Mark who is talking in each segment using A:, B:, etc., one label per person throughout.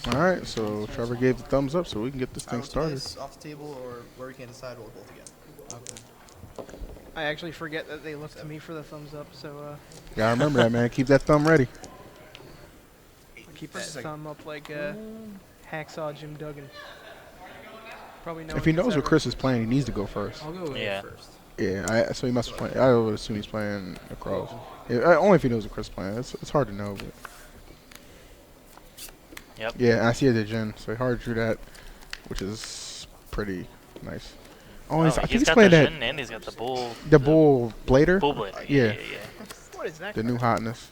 A: All right, so Trevor gave the thumbs up, so we can get this thing started.
B: Off the table, or where we can't decide, we'll both again. Okay.
C: I actually forget that they look to me for the thumbs up, so
A: Yeah, remember that, man. Keep that thumb ready.
C: keep his thumb up like Hacksaw Jim Duggan. Probably no.
A: If he knows what Chris is playing, he needs to go first.
B: I'll go first.
A: Yeah, so he must be playing. I would assume he's playing across. Yeah, only if he knows what Chris is playing. It's hard to know, but.
D: Yep.
A: Yeah, I see it at Jin, so hard to do that, which is pretty nice. Oh, I think he's
D: got
A: playing
D: the
A: that.
D: Jin and he's got the bull.
A: The bull blader.
D: Bull blader.
A: Yeah.
C: What is that?
A: The new hotness.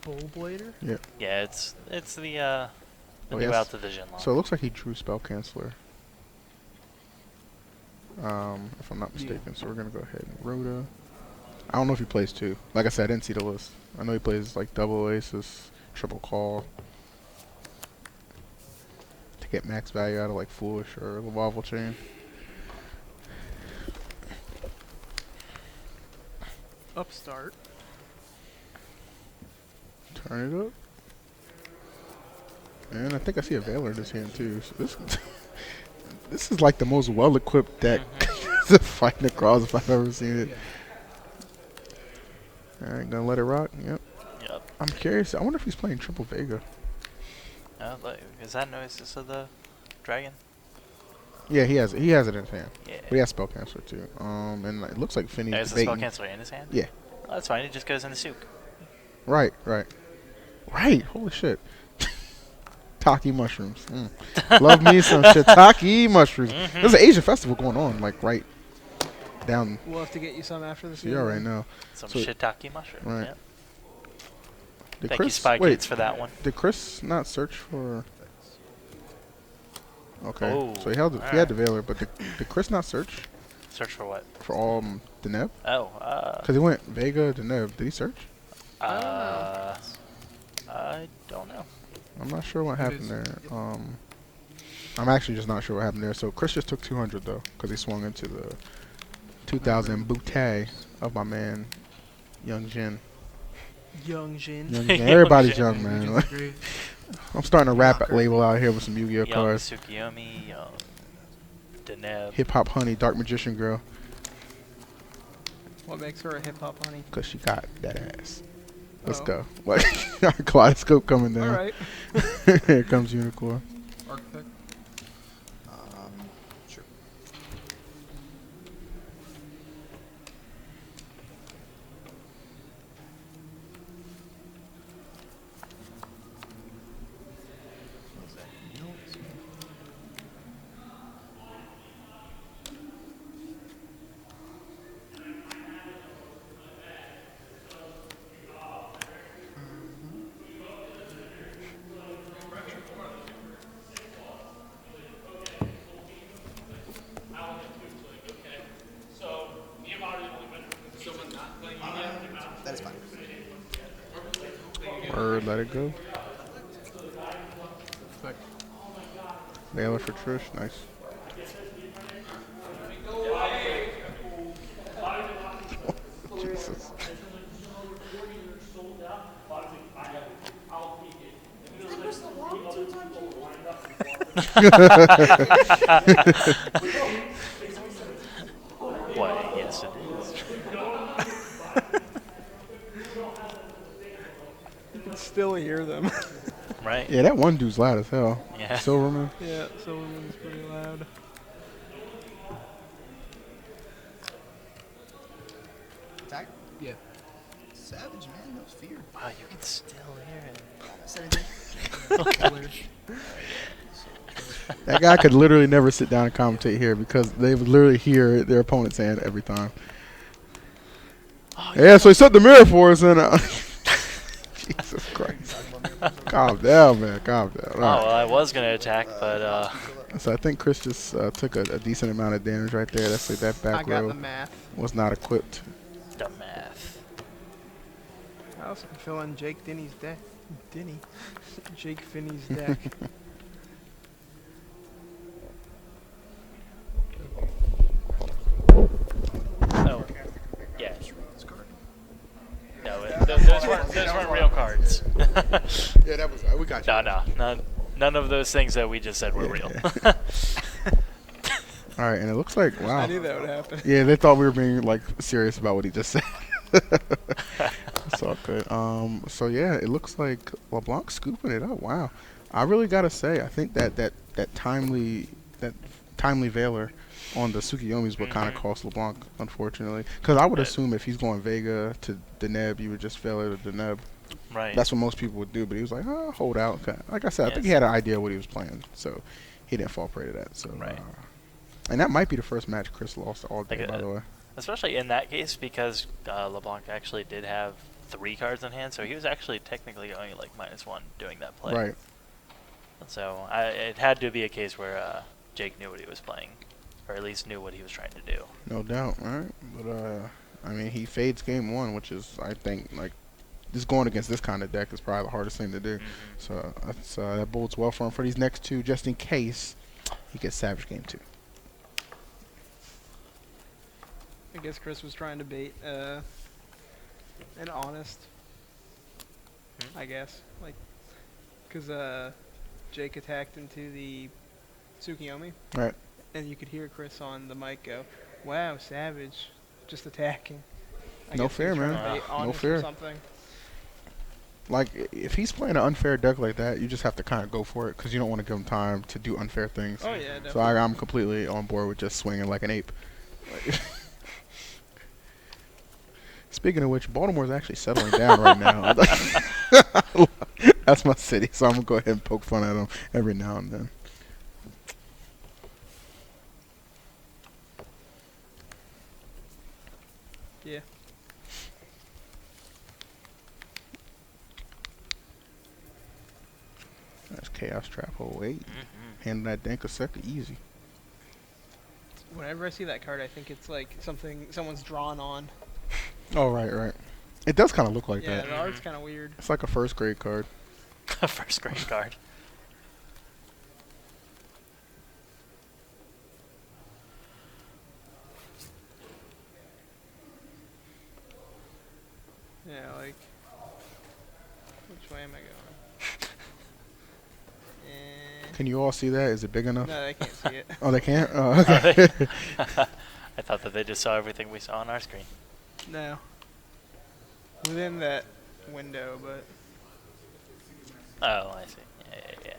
C: Bull blader?
A: Yeah.
D: Yeah, it's the new
A: yes.
D: out to the Jin line.
A: So it looks like he drew spell canceller. If I'm not mistaken, so we're gonna go ahead and Rhoda. I don't know if he plays two. Like I said, I didn't see the list. I know he plays like double aces, triple call. To get max value out of like Foolish or Laval Chain.
C: Upstart.
A: Turn it up. And I think I see a Veiler in his hand too. So this is like the most well-equipped deck to fight across if I've ever seen it. Alright, gonna let it rock. Yep. I'm curious. I wonder if he's playing triple Vega.
D: Is that Noesis of the dragon?
A: Yeah, he has it in his hand.
D: Yeah.
A: But he has spell canceller too. And it looks like Phinney.
D: There's a spell canceller in his hand?
A: Yeah.
D: Oh, that's fine. It just goes in the souk.
A: Right. Holy shit. Taki mushrooms. Love me some shiitake mushrooms. There's an Asian festival going on, like right down.
C: We'll have to get you some after this.
A: So you already know.
D: Some
A: so
D: shiitake mushrooms.
A: right.
D: Yeah.
A: Did
D: Thank you, Spy Kids, for that one.
A: Did Chris not search for? Okay,
D: Oh,
A: so he had the Veiler, but did Chris not search
D: Search for what?
A: for all Deneb?
D: Oh,
A: Because he went Vega, Deneb. Did he search?
D: I don't know.
A: I'm not sure what happened there. I'm actually just not sure what happened there. So Chris just took 200 though, because he swung into the 2000 bootay of my man, Young Jin.
C: Young Jin.
A: Everybody's young, man. I'm starting a rap label out here with some Yu-Gi-Oh
D: Young
A: cards.
D: Tsukiyomi, Young Deneb.
A: Hip Hop Honey, Dark Magician Girl.
C: What makes her a hip hop honey?
A: Because she got that ass. Let's
C: Oh.
A: go. What? Kaleidoscope coming down.
C: All right.
A: Here comes Unicorn.
B: Architect. Sure. What was that? Notes? That is fine.
A: Bird, let it go. Veiler for Trish. Nice. Jesus.
D: What? Yes, it is.
C: You can still hear them.
D: Right?
A: Yeah, that one dude's loud as hell.
D: Yeah.
A: Silverman.
C: Yeah, Silverman's pretty loud.
B: Attack? Yeah. Savage, man. No fear.
D: Wow, you can still hear it.
B: I said anything.
A: That guy could literally never sit down and commentate here because they would literally hear their opponent's hand every time.
D: Oh,
A: Yeah, so he set the mirror for us and Jesus Christ. Calm down, man. Calm down.
D: Oh, well, I was going to attack, but
A: So I think Chris just took a decent amount of damage right there. That's like that
C: I
A: back
C: got
A: row
C: the math.
A: was not equipped.
D: the math.
C: I also can fill in Jake Denny's deck. Denny. Jake Phinney's deck.
D: Oh, yeah. No, those weren't real cards.
A: Yeah, that was. We got you.
D: None of those things that we just said were real.
A: All right, and it looks like wow.
C: I knew that would happen.
A: Yeah, they thought we were being like serious about what he just said. It's all good. So yeah, it looks like LeBlanc scooping it up. Wow. I really gotta say, I think that timely Veiler on the Tsukiyomi is what kind of cost LeBlanc, unfortunately. Because I would assume if he's going Vega to Deneb, you would just Veiler to Deneb.
D: Right.
A: That's what most people would do. But he was like, oh, hold out. Like I said, I think he had an idea what he was playing, so he didn't fall prey to that. So.
D: Right.
A: And that might be the first match Chris lost all day, by the way.
D: Especially in that case, because LeBlanc actually did have 3 cards in hand, so he was actually technically only like -1 doing that play.
A: Right.
D: So it had to be a case where Jake knew what he was playing, or at least knew what he was trying to do.
A: No doubt, all right. But I mean, he fades game 1, which is, I think, like, just going against this kind of deck is probably the hardest thing to do. So that bodes well for him for these next 2, just in case he gets Savage game 2.
C: I guess Chris was trying to bait an honest, I guess, like, because Jake attacked into the Tsukiyomi,
A: Right.
C: and you could hear Chris on the mic go, "Wow, Savage, just attacking."
A: No fair, man. No fair.
C: Something.
A: Like, if he's playing an unfair deck like that, you just have to kind of go for it because you don't want to give him time to do unfair things.
C: Oh yeah, definitely.
A: So I'm completely on board with just swinging like an ape. Speaking of which, Baltimore's actually settling down right now. That's my city, so I'm going to go ahead and poke fun at them every now and then.
C: Yeah.
A: That's Chaos Trap 08. Handle that Dankaseka easy.
C: Whenever I see that card, I think it's like something someone's drawn on.
A: Oh, right. It does kind of look like that.
C: Yeah, the art's kind of weird.
A: It's like a first grade card.
D: A first grade card.
C: Yeah, like, which way am I going?
A: Can you all see that? Is it big enough?
C: No, they can't see it.
A: Oh, they can't? Oh, okay.
D: I thought that they just saw everything we saw on our screen.
C: No. Within that window, but...
D: Oh, I see. Yeah.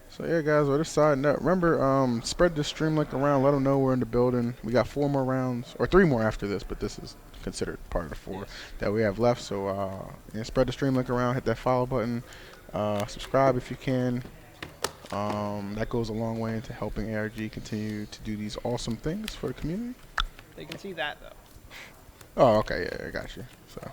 A: So yeah, guys, we're just side note. Remember, spread the stream link around. Let them know we're in the building. We got 4 more rounds, or 3 more after this, but this is considered part of the 4 that we have left. So yeah, spread the stream link around. Hit that follow button. Subscribe if you can. That goes a long way into helping ARG continue to do these awesome things for the community.
C: They can see that, though.
A: Oh, okay, yeah, I got you. So.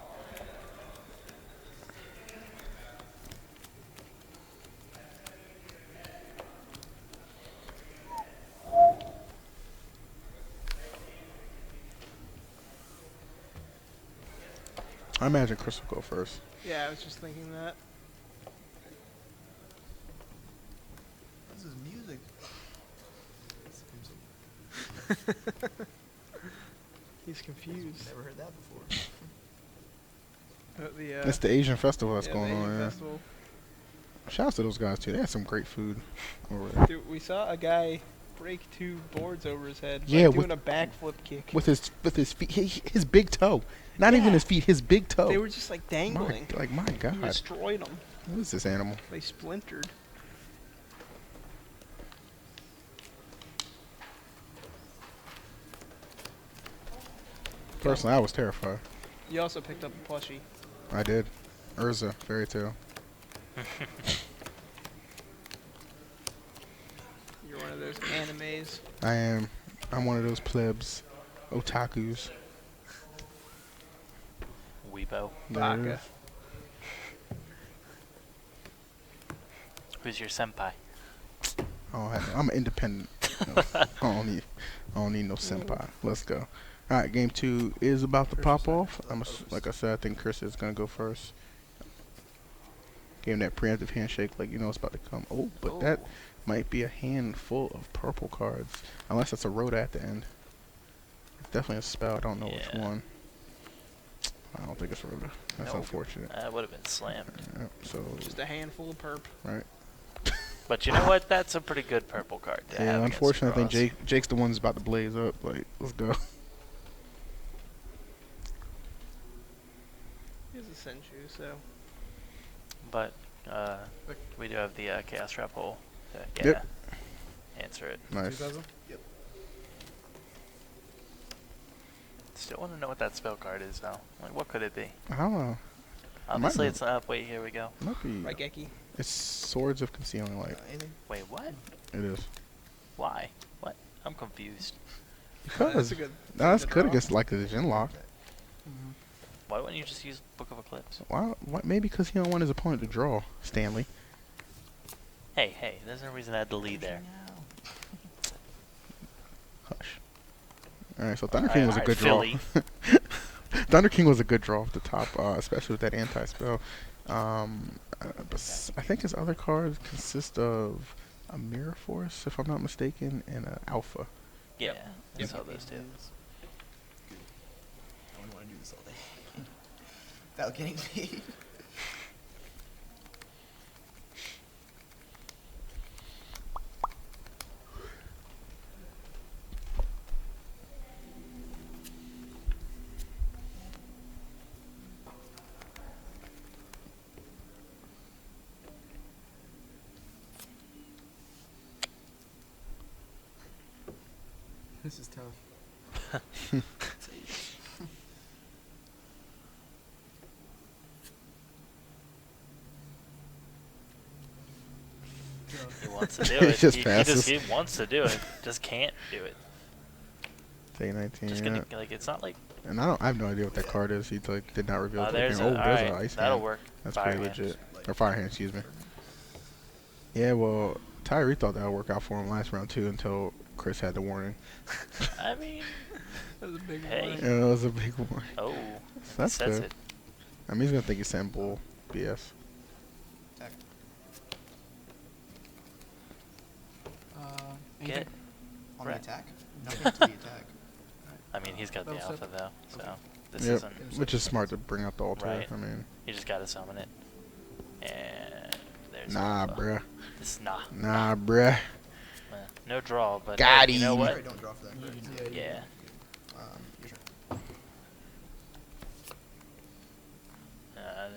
A: I imagine Chris will go first.
C: Yeah, I was just thinking that.
B: This is music.
C: He's confused.
B: Never heard that before.
A: It's the Asian festival that's
C: yeah,
A: going on. Yeah.
C: Festival.
A: Shouts to those guys too. They had some great food over there.
C: Dude, we saw a guy break 2 boards over his head.
A: Yeah,
C: like doing a backflip kick.
A: With his feet, his big toe. Not even his feet, his big toe.
C: They were just like dangling.
A: My God.
C: He destroyed them.
A: What is this animal?
C: They splintered.
A: Personally, I was terrified.
C: You also picked up a plushie.
A: I did. Urza, fairy tale.
C: You're one of those animes.
A: I am. I'm one of those plebs. Otakus.
D: Weebo.
C: Baka.
D: Who's your senpai?
A: I'm an independent. I don't need no senpai. Let's go. All right, game 2 is about to pop off. Like I said, I think Chris is gonna go first. Gave him that preemptive handshake, like you know it's about to come. Oh, but that might be a handful of purple cards, unless it's a Rhoda at the end. definitely a spell. I don't know which
D: Yeah.
A: one. I don't think it's Roto. That's
D: Nope.
A: unfortunate.
D: That would have been slammed.
A: Yep, so,
C: Just a handful of perp.
A: right.
D: But you know what? That's a pretty good purple card to have
A: Yeah,
D: against
A: unfortunately, I think
D: Cross.
A: Jake's the one that's about to blaze up. Like, let's go.
C: He's a Senju, so.
D: But we do have the Chaos Trap hole to
A: Yep.
D: answer it.
A: Nice.
B: 2000? Yep.
D: Still want to know what that spell card is, though. Like, what could it be?
A: I don't know.
D: Obviously,
A: be-
D: it's up. Wait, here we go.
A: It might be.
C: Raigeki.
A: It's Swords of Concealing Light.
B: Anything?
D: Wait, what?
A: It is.
D: Why? What? I'm confused.
A: Because
C: That's a good.
A: that's
C: good
A: good
C: draw.
A: against like a Genlock.
D: Why wouldn't you just use Book of Eclipse?
A: Why? Maybe because he don't want his opponent to draw. Stanley.
D: Hey, there's no reason to add the lead there.
A: Hush. All right. So Thunder King was a
D: Alright,
A: good draw.
D: Philly.
A: Thunder King was a good draw off the top, especially with that anti-spell. But I think his other cards consist of a Mirror Force, if I'm not mistaken, and an Alpha.
D: Yeah, I
C: Yep.
D: saw those two.
B: Good. I wouldn't want to do this all day. Without getting paid. This is tough.
D: He wants to do
A: He
D: it.
A: just
D: he
A: passes.
D: he wants to do it. Just can't do it.
A: Take 19.
D: Just
A: Yeah.
D: gonna like it's not like
A: And I have no idea what that card is. He like did not reveal it.
D: there's
A: Oh,
D: a,
A: there's
D: alright,
A: an Ice
D: that'll
A: Hand.
D: work.
A: That's
D: Fire
A: pretty
D: hand.
A: legit. Or Fire Hand, excuse me. Yeah, well, Tyree thought that would work out for him last round too until Chris had the warning.
D: I mean,
C: That was a big
D: Hey.
C: one.
A: Yeah, that was a big warning.
D: oh,
A: That's
D: sets
A: good.
D: it.
A: I mean, he's gonna think he's saying bull BS.
B: Attack.
D: Get.
B: Anything on
D: Right.
B: the attack? Nothing to the attack.
D: I mean, he's got the
C: That'll
D: alpha
C: set-
D: though, so this
A: Yep,
D: isn't.
A: which is smart to bring out the altar.
D: Right.
A: I mean,
D: You just gotta summon it, and there's
A: nah,
D: alpha.
A: bruh.
D: This nah.
A: Nah, bruh.
D: No draw, but
A: Got
D: hey, you know
A: him.
D: what?
B: Alright, don't draw for that card.
D: Yeah.
B: Your turn.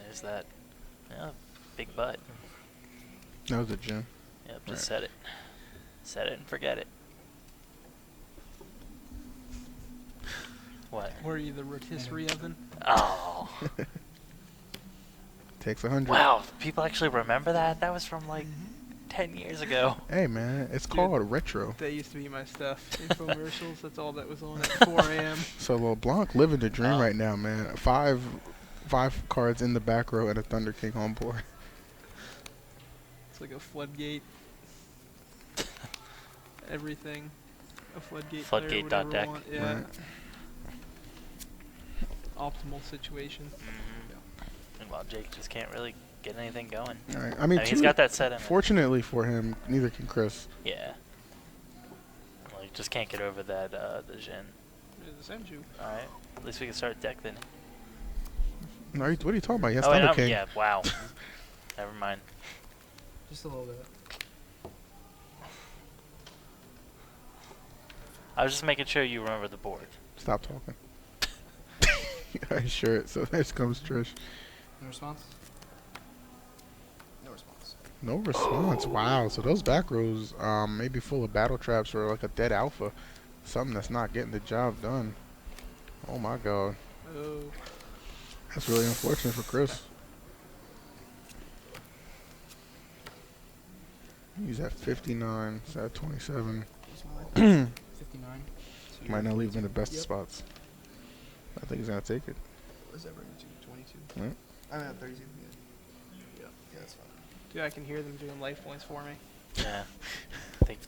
D: There's that. Yeah, big butt.
A: That was a gem.
D: Yep, just
A: Right.
D: set it. Set it and forget it. What?
C: Were you the rotisserie oven?
D: Oh.
A: Takes 100.
D: Wow, people actually remember that? That was from like 10 years ago.
A: Hey man, it's
C: Dude.
A: called retro.
C: That used to be my stuff. Infomercials. That's all that was on at 4 a.m.
A: So LeBlanc living the dream
D: Oh.
A: right now, man. Five cards in the back row and a Thunder King on board.
C: It's like a floodgate. Everything. A floodgate. player
D: Floodgate
C: would
D: dot
C: ever
D: deck.
C: want. Yeah.
A: Right.
C: Optimal situation.
D: Mm-hmm. And well, Jake just can't really get anything going.
A: All right. I
D: I
A: mean,
D: mean, he's got that set in.
A: fortunately for him, neither can Chris.
D: Yeah. Well, he just can't get over that, the Jin.
C: There's a Senju.
D: Alright. At least we can start deck then.
A: No, what are you talking about? He has
D: oh,
A: Thunder
D: and
A: King.
D: yeah, wow. Never mind.
B: Just a little bit.
D: I was just making sure you remember the board.
A: Stop talking. I sure it. So there comes Trish.
B: No response? No response.
A: No response. Wow. So those back rows may be full of battle traps or like a dead alpha. Something that's not getting the job done. Oh my god.
C: Oh.
A: That's really unfortunate for Chris. He's at 59. He's at 27.
B: What's my life? 59. So
A: Might
B: you're
A: not leave him in the
B: 22.
A: best
B: Yep.
A: spots. I think he's gonna take it.
B: What does that bring you to? 22?
A: Right.
B: I'm at 32. Yeah. Yeah, that's fine.
C: Dude, I can hear them doing life points for me.
D: Yeah. I think.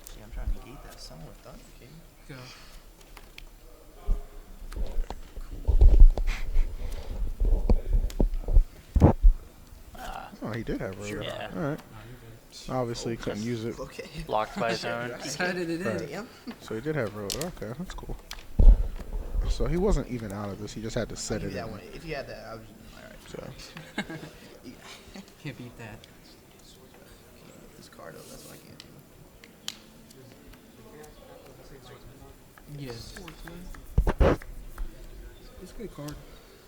B: See, I'm trying to negate that somewhat. Thunder King. Go.
A: Oh, he did have road.
B: Sure.
D: Yeah.
A: All right. Obviously, couldn't use it.
B: Okay.
D: Locked by his own.
E: Decided it
A: Right.
E: in.
B: Damn.
A: So he did have road. Okay, that's cool. So he wasn't even out of this. He just had to
B: I'll
A: set
B: give
A: it
B: you that
A: in.
B: one. If you had that, I was alright.
A: So
E: Can't beat that.
B: This card, though, that's what I can't do.
E: Yes. It's a good card.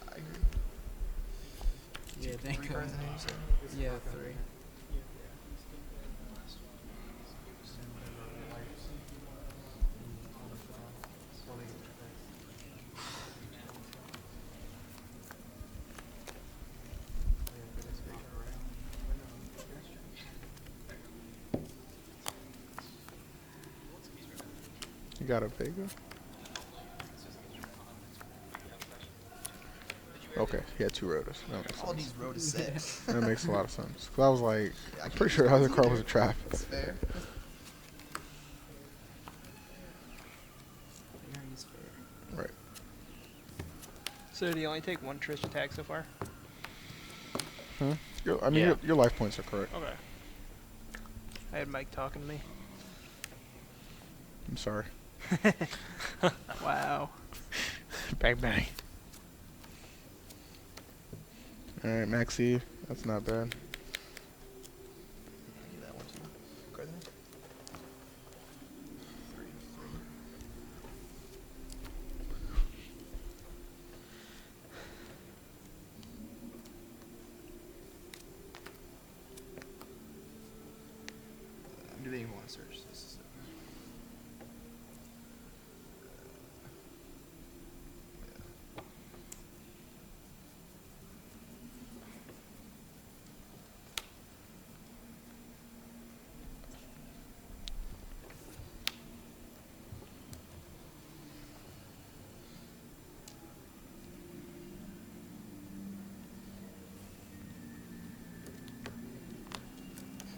B: I agree.
E: Yeah, thank
B: 3
E: you.
B: cards in there, you said?
E: Yeah, 3.
A: you got a Vega. Okay, he had 2 rotors. That makes
B: All
A: sense.
B: these road is set.
A: That makes a lot of sense. 'Cause I was like,
B: Yeah, I
A: I'm
B: can't
A: pretty sure the
B: use
A: other
B: those
A: card
B: either.
A: was a trap.
B: That's fair.
E: Is fair.
A: Right.
C: So did he only take 1 Trish attack so far?
A: I mean,
D: Yeah.
A: your life points are correct.
C: Okay. I had Mike talking to me.
A: I'm sorry.
C: Wow.
A: Bang bang. All right, Maxi. That's not bad.
B: I'll give that one too. Card in there? 3. I'm debating if I want to search this.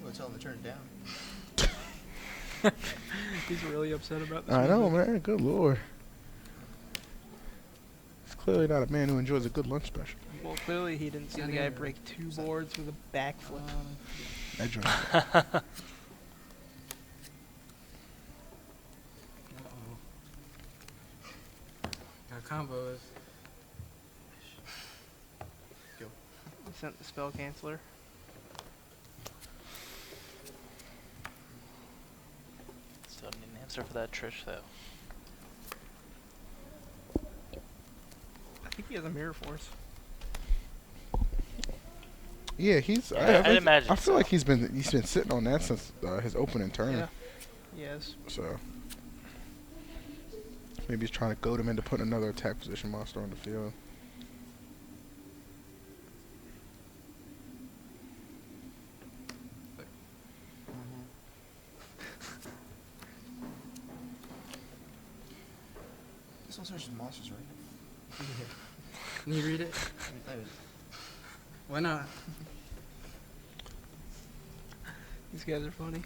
B: Well, tell him to turn it down.
C: He's really upset about this.
A: I know,
C: movement.
A: man. Good lord. He's clearly not a man who enjoys a good lunch special.
C: Well, clearly he didn't see
E: Yeah,
C: the
E: yeah.
C: guy break 2 boards with a backflip.
A: That joint.
E: Uh-oh. Got combos.
B: Go.
C: He sent the spell canceller.
D: Still need an answer for that Trish though.
C: I think he has a mirror force.
A: Yeah, he's.
D: I'd imagine
A: I feel
D: so.
A: like he's been sitting on that since his opening turn.
C: Yeah. Yes.
A: So maybe he's trying to goad him into putting another attack position monster on the field.
B: This one searches monsters, right?
E: Can you read it? Why not?
C: These guys are funny.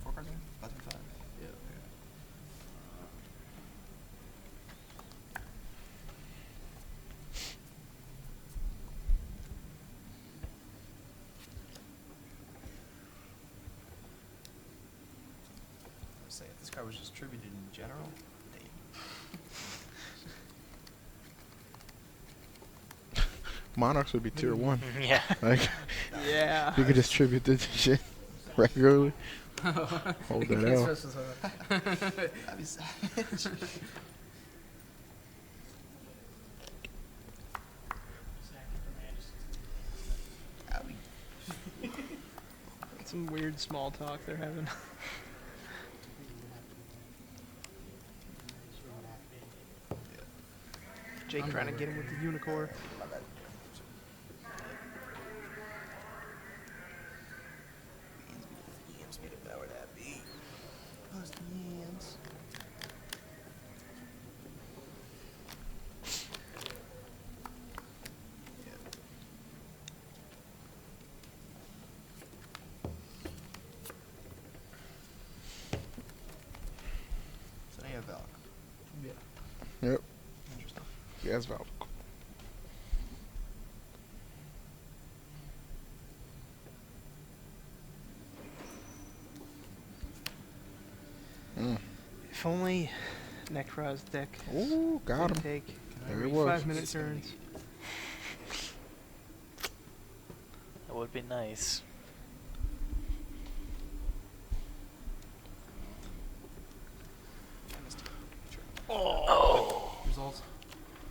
B: Four cards in? 5 through 5.
E: Yeah.
B: I was saying, if this card was distributed in general,
A: Monarchs would be tier 1.
D: Yeah.
A: Like
C: Yeah.
A: you could distribute this shit regularly. Hold that out.
B: that'd be savage. That'd be
C: Some weird small talk they're having. Jake trying to get him with the unicorn.
B: my bad. Yams be the power that be. Plus the yams.
A: Yes, Valk.
C: If only Necron's deck
A: Ooh, got
C: didn't
A: him.
C: take
A: There
C: every
A: it was.
C: 5-minute turns.
D: That would be nice. Oh.
E: Results.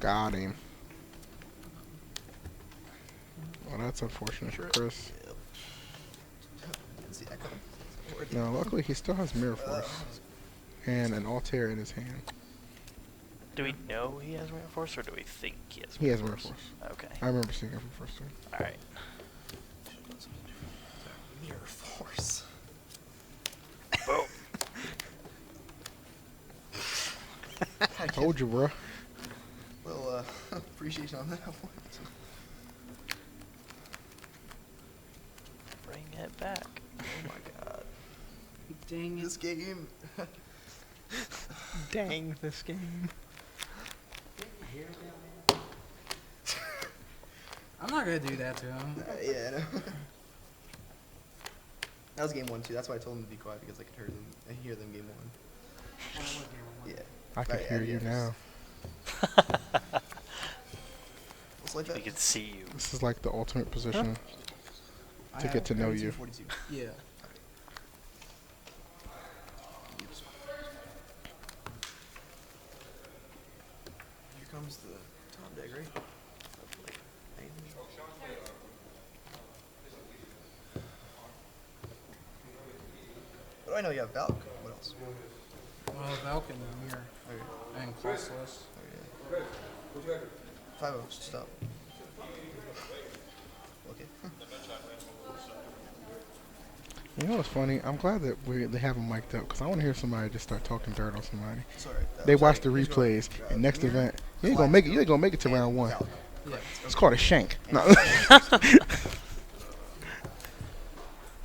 A: Got him. Well, that's unfortunate for Chris.
B: Didn't see that coming.
A: No, luckily he still has Mirror Force and an Altair in his hand.
D: Do we know he has Mirror Force, or do we think he has?
A: He has Mirror Force.
D: Okay.
A: I remember seeing it for the first time.
D: All right.
B: Mirror Force.
D: Boom.
A: I told you, bro.
B: Little appreciation on that one.
D: Bring it back.
B: Oh my god.
E: Dang it.
B: This game.
C: Dang, this game.
E: I'm not gonna do that to him.
B: Yeah, I know. That was game 1 too. That's why I told him to be quiet because I could hear them game 1. Yeah.
A: I can
B: Right,
A: hear you
B: yes.
A: now.
B: It's like
D: We
B: that.
D: could see you.
A: This is like the ultimate position
B: I
A: to
B: have
A: get to know you.
B: 42.
E: Yeah.
B: Here comes the top deck, right? Hopefully. What do I know? You have Valk. What else?
E: Well, Falcon and Mirror
B: Okay.
E: and Costless.
B: Okay. 5-0. Stop. Okay.
A: You know what's funny? I'm glad that they have them mic'd up because I want to hear somebody just start talking dirt on somebody.
B: Sorry.
A: They watch the replays and next event, you ain't gonna make it. You ain't gonna make it to round 1.
B: Valk.
E: Yeah.
A: It's called a shank. No.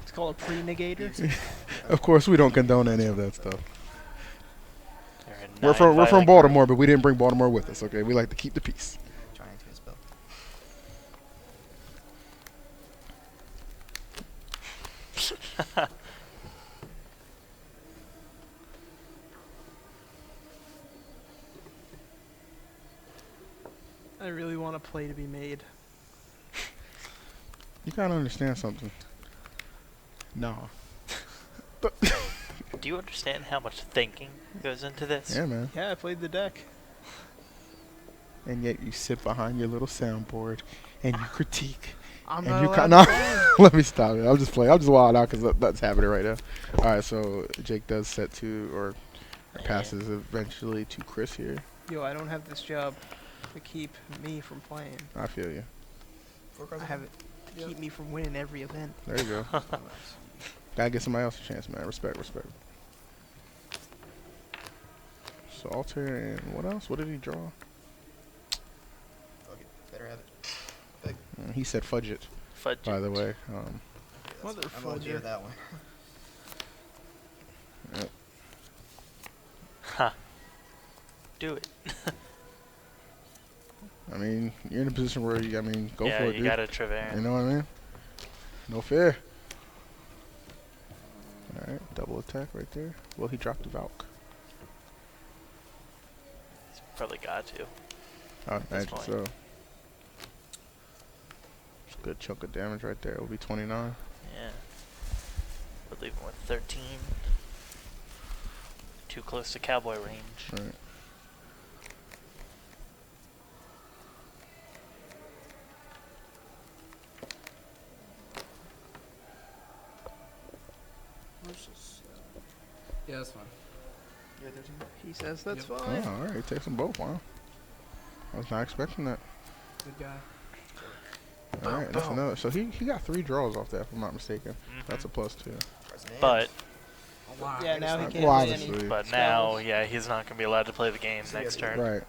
C: It's called a pre-negator.
A: Of course, we don't condone any of that stuff.
D: There are
A: We're
D: 9
A: from
D: violent
A: Baltimore, but we didn't bring Baltimore with us. Okay, we like to keep the peace.
B: Trying to spell.
C: I really want a play to be made.
A: You gotta understand something. No.
D: Do you understand how much thinking goes into this?
A: Yeah, man.
C: Yeah, I played the deck.
A: And yet you sit behind your little soundboard and you critique.
C: I'm
A: And
C: not
A: you
C: allowed
A: no,
C: to play.
A: let me stop it. I'm just playing. I'm just wild out because that's happening right now. All right, so Jake does set to or passes eventually to Chris here.
C: Yo, I don't have this job to keep me from playing.
A: I feel you.
B: 4 cards.
C: I have it to keep me from winning every event.
A: There you go. Gotta give somebody else a chance, man. Respect, respect. So Alter and what else? What did he draw?
B: Okay, better have it.
A: He said fudge it,
D: Fudge
A: by
D: it.
A: the way.
C: Mother
B: I'm gonna hear
C: fudger.
B: that one.
A: Yep.
D: Ha. Do it.
A: I mean, you're in a position where you, go
D: yeah,
A: for it,
D: you
A: dude.
D: got a Trevor.
A: You know what I mean? No fear. Alright, double attack right there. Well, he dropped the Valk.
D: He's probably got to.
A: I
D: this
A: imagine
D: point.
A: so. It's a good chunk of damage right there. It'll be 29.
D: Yeah. We're leaving with 13. Too close to cowboy range.
A: Right.
E: Yeah, that's fine.
B: You're 13?
C: He says that's
E: Yep.
C: fine.
A: Oh, alright, takes them both. Wow. I was not expecting that.
E: Good guy.
A: Alright, that's another. So he got 3 draws off that, if I'm not mistaken. That's a
D: Mhm.
A: +2.
D: But
E: A lot.
C: Yeah, now he
B: Well,
C: can't
A: well,
C: play
A: obviously.
C: any.
D: but
C: spells.
D: now, yeah, he's not gonna be allowed to play the game
B: So he
D: next
B: has-
D: turn,
A: Right.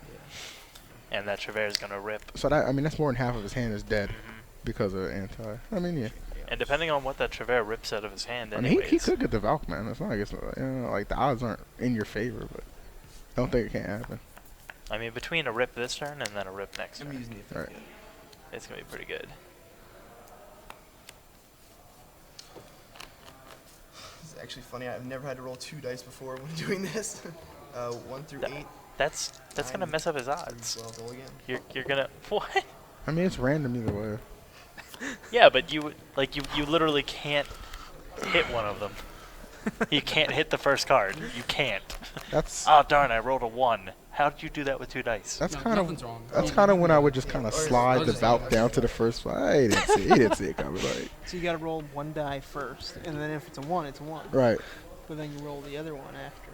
D: and that Trevor is gonna rip.
A: So that's more than half of his hand is dead
D: Mhm.
A: because of anti. I mean, yeah.
D: And depending on what that Trevor rips out of his hand,
A: I mean,
D: anyways.
A: he could get the Valk, man. It's not like it's like the odds aren't in your favor, but I don't think it can't happen.
D: I mean, between a rip this turn and then a rip next
B: I'm
D: turn,
B: using the
A: Right.
D: it's gonna be pretty good.
B: This is actually funny. I've never had to roll 2 dice before when doing this. 1 through
D: That-
B: 8.
D: That's gonna
B: 9
D: mess up his
B: through
D: odds.
B: 12. Roll again.
D: You're gonna what?
A: I mean, it's random either way.
D: Yeah, but you literally can't hit one of them. You can't hit the first card. You can't.
A: That's
D: Oh darn! I rolled a 1. How did you do that with 2 dice?
A: that's
E: No,
A: kind of
E: nothing's wrong.
A: that's kind of when I would just kind of
B: or-
A: slide
E: or
A: the
E: just-
A: bout down to the first one. He didn't see it coming. Like,
C: So you gotta roll 1 die first, and then if it's a 1, it's a 1.
A: right.
C: But then you roll the other one after.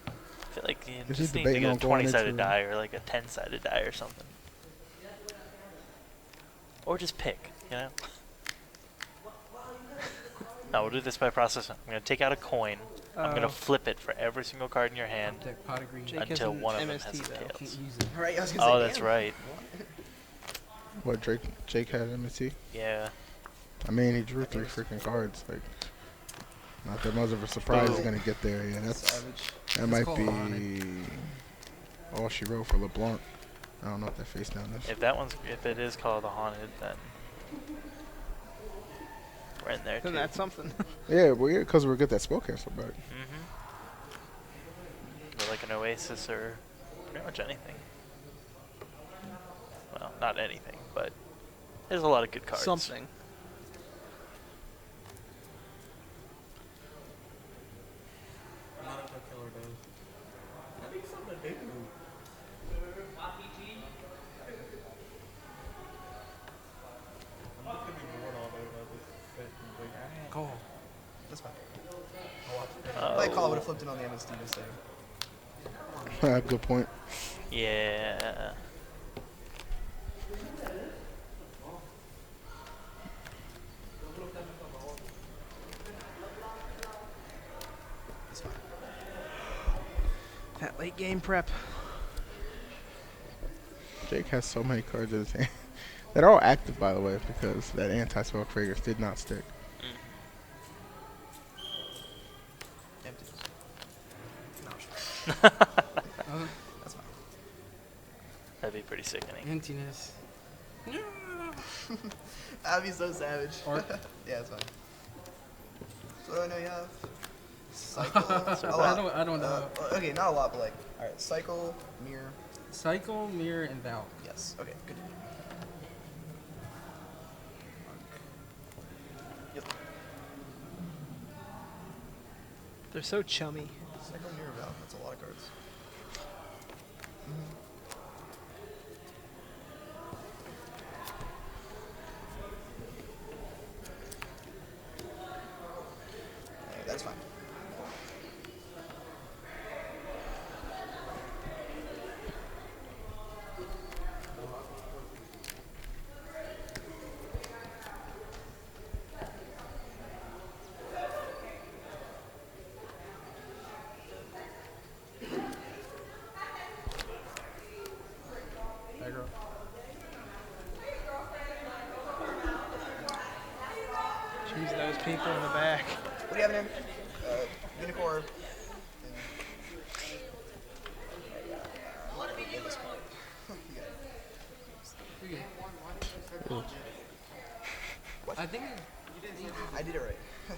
D: I feel like you
A: Is he
D: just need to
A: debating
D: get
A: on
D: a
A: going
D: 20-sided
A: into-
D: die or like a 10-sided die or something. Or just pick, you know? No, we'll do this by process. I'm going to take out a coin. I'm going to
C: Oh.
D: flip it for every single card in your hand
E: Deck pot of green.
C: Jake has
D: until
C: an
D: one of them
C: MST
D: has
C: though.
E: Can't
D: tails.
E: use it.
B: Alright, I was gonna say.
D: Oh, that's
B: damn.
D: right.
A: What Jake had MST?
D: Yeah.
A: I mean, he drew 3 freaking cards. Like, not that much of a surprise he's
B: Oh.
A: gonna get there. Yeah,
B: Savage.
A: that might
E: called
A: be
E: haunted.
A: all she wrote for LeBlanc. I don't know if that face down is.
D: If it is called a haunted, then we're in there too.
C: Then that's something.
A: Yeah, well, because we're good that spell cancel back.
D: Or like an oasis or pretty much anything. Well, not anything, but there's a lot of good cards.
C: Something.
E: Call.
B: That's fine.
D: Oh,
B: My call would have flipped it on the MSD just there.
A: Good point.
D: yeah.
B: That's fine.
C: That late game prep.
A: Jake has so many cards in his hand. They're all active, by the way, because that anti-spell fragrance did not stick.
B: Empty. No, that's fine.
D: That'd be pretty sickening.
E: Emptiness.
B: That'd be so savage.
E: Or-
B: Yeah, that's fine. So what do I know you have? Cycle.
D: So
B: a lot.
E: I don't know.
B: Okay, not a lot, but like, all right, cycle, mirror.
E: Cycle, mirror, and Valk.
B: Yes. Okay. Good. Yep.
C: They're so chummy.
B: Cycle, mirror, valve. That's a lot of cards. That's fine.
E: Aggro.
C: Jeez, those people in the back.
B: What do you have in there? Unicorn.
E: You're good. I think
B: I did it right.